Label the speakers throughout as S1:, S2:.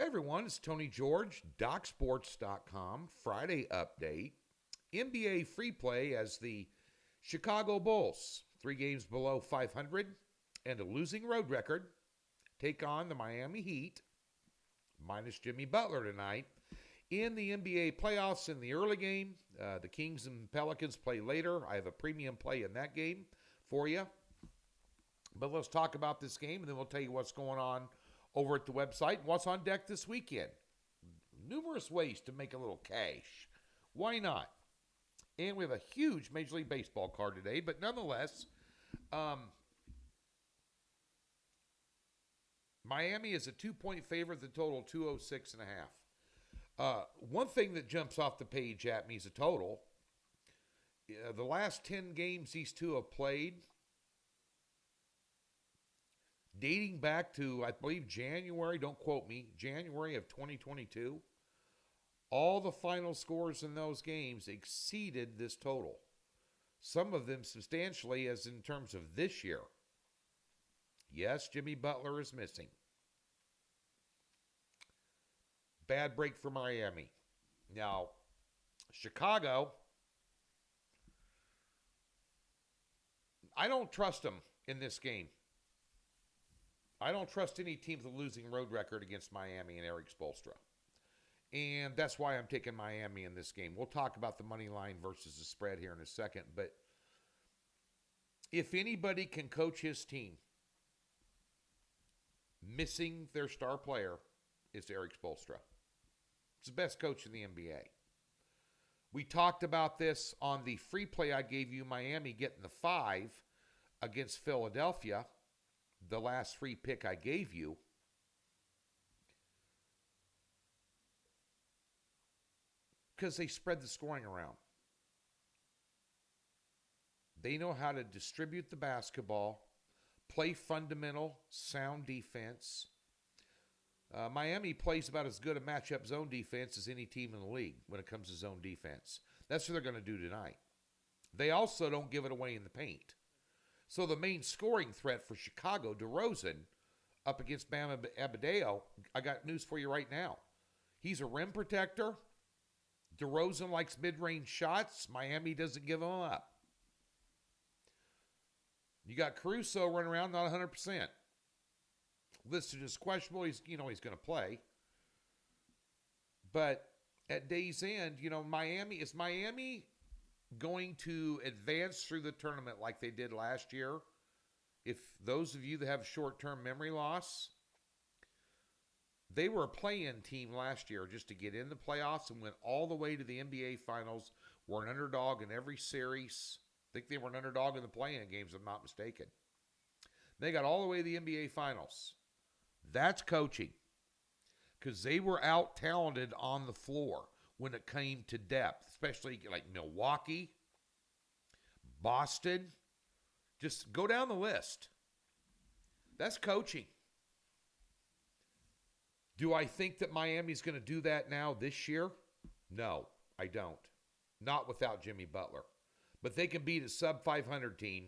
S1: Hey everyone, it's Tony George, DocSports.com, Friday update. NBA free play as the Chicago Bulls, 3 games below 500 and a losing road record, take on the Miami Heat, minus Jimmy Butler tonight, in the NBA playoffs in the early game. The Kings and Pelicans play later. I have a premium play in that game for you. But let's talk about this game, and then we'll tell you what's going on over at the website and what's on deck this weekend. Numerous ways to make a little cash. Why not? And we have a huge Major League Baseball card today, but nonetheless, Miami is a 2-point favorite. The total 206.5. One thing that jumps off the page at me is a total. The last 10 games these two have played, dating back to, I believe, January, don't quote me, January of 2022, all the final scores in those games exceeded this total. Some of them substantially, as in terms of this year. Yes, Jimmy Butler is missing. Bad break for Miami. Now, Chicago, I don't trust them in this game. I don't trust any team with a losing road record against Miami and Eric Spoelstra. And that's why I'm taking Miami in this game. We'll talk about the money line versus the spread here in a second. But if anybody can coach his team, missing their star player, is Eric Spoelstra. He's the best coach in the NBA. We talked about this on the free play I gave you, Miami getting the 5 against Philadelphia. The last free pick I gave you. Because they spread the scoring around. They know how to distribute the basketball, play fundamental, sound defense. Miami plays about as good a matchup zone defense as any team in the league when it comes to zone defense. That's what they're going to do tonight. They also don't give it away in the paint. So the main scoring threat for Chicago, DeRozan, up against Bam Adebayo, I got news for you right now. He's a rim protector. DeRozan likes mid-range shots. Miami doesn't give them up. You got Caruso running around, not 100%. Listed as questionable. He's going to play. But at day's end, is Miami going to advance through the tournament like they did last year? If those of you that have short-term memory loss, they were a play-in team last year just to get in the playoffs and went all the way to the NBA Finals. Were an underdog in every series. I think they were an underdog in the play-in games, if I'm not mistaken. They got all the way to the NBA Finals. That's coaching, because they were out-talented on the floor when it came to depth, especially like Milwaukee, Boston. Just go down the list. That's coaching. Do I think that Miami's going to do that now this year? No, I don't. Not without Jimmy Butler. But they can beat a sub-500 team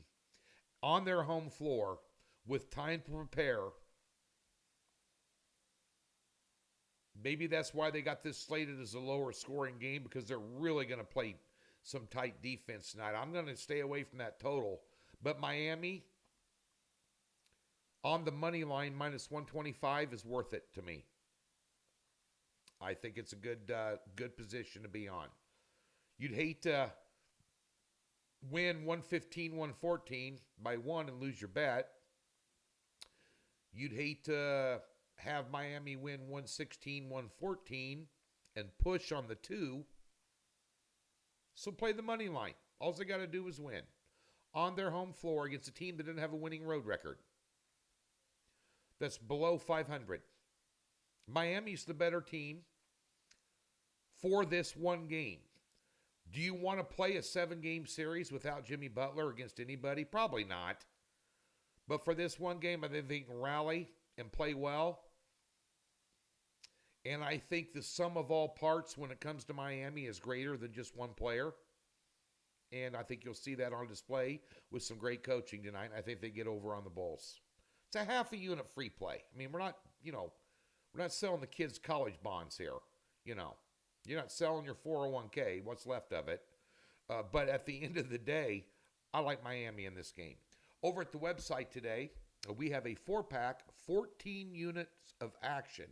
S1: on their home floor with time to prepare. Maybe that's why they got this slated as a lower scoring game, because they're really going to play some tight defense tonight. I'm going to stay away from that total. But Miami, on the money line, minus 125 is worth it to me. I think it's a good position to be on. You'd hate to win 115-114 by 1 and lose your bet. You'd hate to have Miami win 116-114 and push on the 2. So play the money line. All they got to do is win on their home floor against a team that didn't have a winning road record. That's below 500. Miami's the better team for this one game. Do you want to play a 7-game series without Jimmy Butler against anybody? Probably not. But for this one game, I think they can rally and play well. And I think the sum of all parts when it comes to Miami is greater than just one player. And I think you'll see that on display with some great coaching tonight. I think they get over on the Bulls. It's a half a unit free play. I mean, we're not, We're not selling the kids' college bonds here. You know, you're not selling your 401k, what's left of it. But at the end of the day, I like Miami in this game. Over at the website today, we have a 4-pack, 14 units of action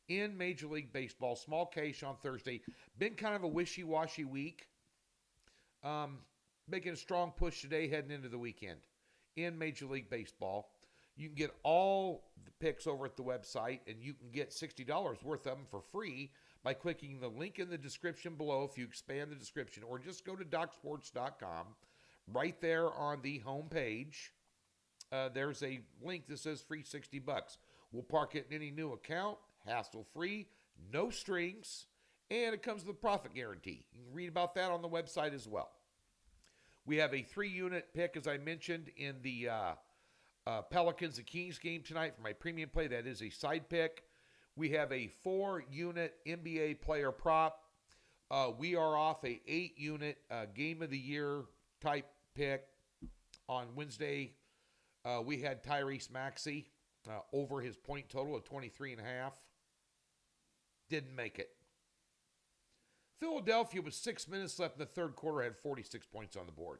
S1: in Major League Baseball. Small case on Thursday. Been kind of a wishy-washy week. Making a strong push today heading into the weekend in Major League Baseball. You can get all the picks over at the website, and you can get $60 worth of them for free by clicking the link in the description below if you expand the description, or just go to DocSports.com. Right there on the home page, there's a link that says free $60. We'll park it in any new account, hassle-free, no strings, and it comes with a profit guarantee. You can read about that on the website as well. We have a 3-unit pick, as I mentioned, in the Pelicans and Kings game tonight for my premium play. That is a side pick. We have a 4-unit NBA player prop. We are off a 8-unit game of the year type pick on Wednesday. We had Tyrese Maxey over his point total of 23.5. Didn't make it. Philadelphia, with 6 minutes left in the third quarter, had 46 points on the board.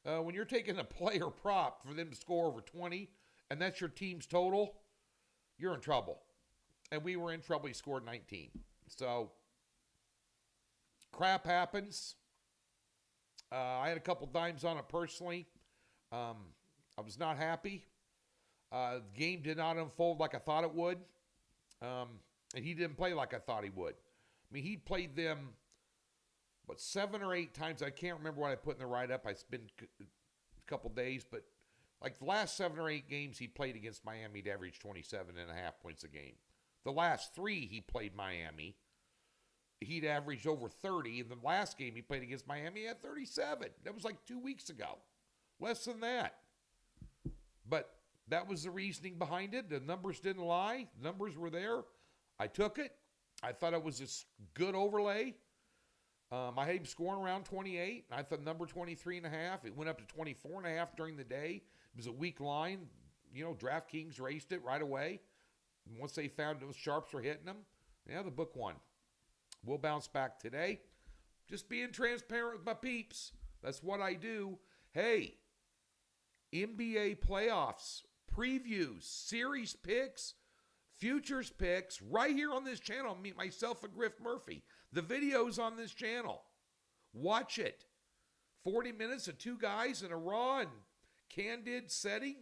S1: When you're taking a player prop for them to score over 20, and that's your team's total, you're in trouble. And we were in trouble. He scored 19. So, crap happens. I had a couple dimes on it personally. I was not happy. The game did not unfold like I thought it would. And he didn't play like I thought he would. I mean, he played them, 7 or 8 times. I can't remember what I put in the write-up. It's been a couple days, but like the last 7 or 8 games he played against Miami, he averaged 27.5 points a game. The last 3 he played Miami, he'd averaged over 30. In the last game he played against Miami, he had 37. That was like 2 weeks ago. Less than that. But that was the reasoning behind it. The numbers didn't lie. The numbers were there. I took it. I thought it was a good overlay. I had him scoring around 28. I thought number 23.5. It went up to 24.5 during the day. It was a weak line. You know, DraftKings raised it right away. And once they found those sharps were hitting them, the book won. We'll bounce back today. Just being transparent with my peeps. That's what I do. Hey, NBA playoffs, previews, series picks, futures picks, right here on this channel. Meet myself and Griff Murphy. The video's on this channel. Watch it. 40 minutes of 2 guys in a raw and candid setting,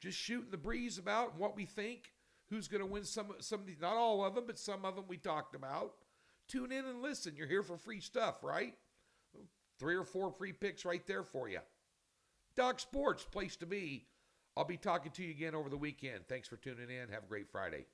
S1: just shooting the breeze about what we think, who's going to win some of these, not all of them, but some of them we talked about. Tune in and listen. You're here for free stuff, right? 3 or 4 free picks right there for you. Doc Sports, place to be. I'll be talking to you again over the weekend. Thanks for tuning in. Have a great Friday.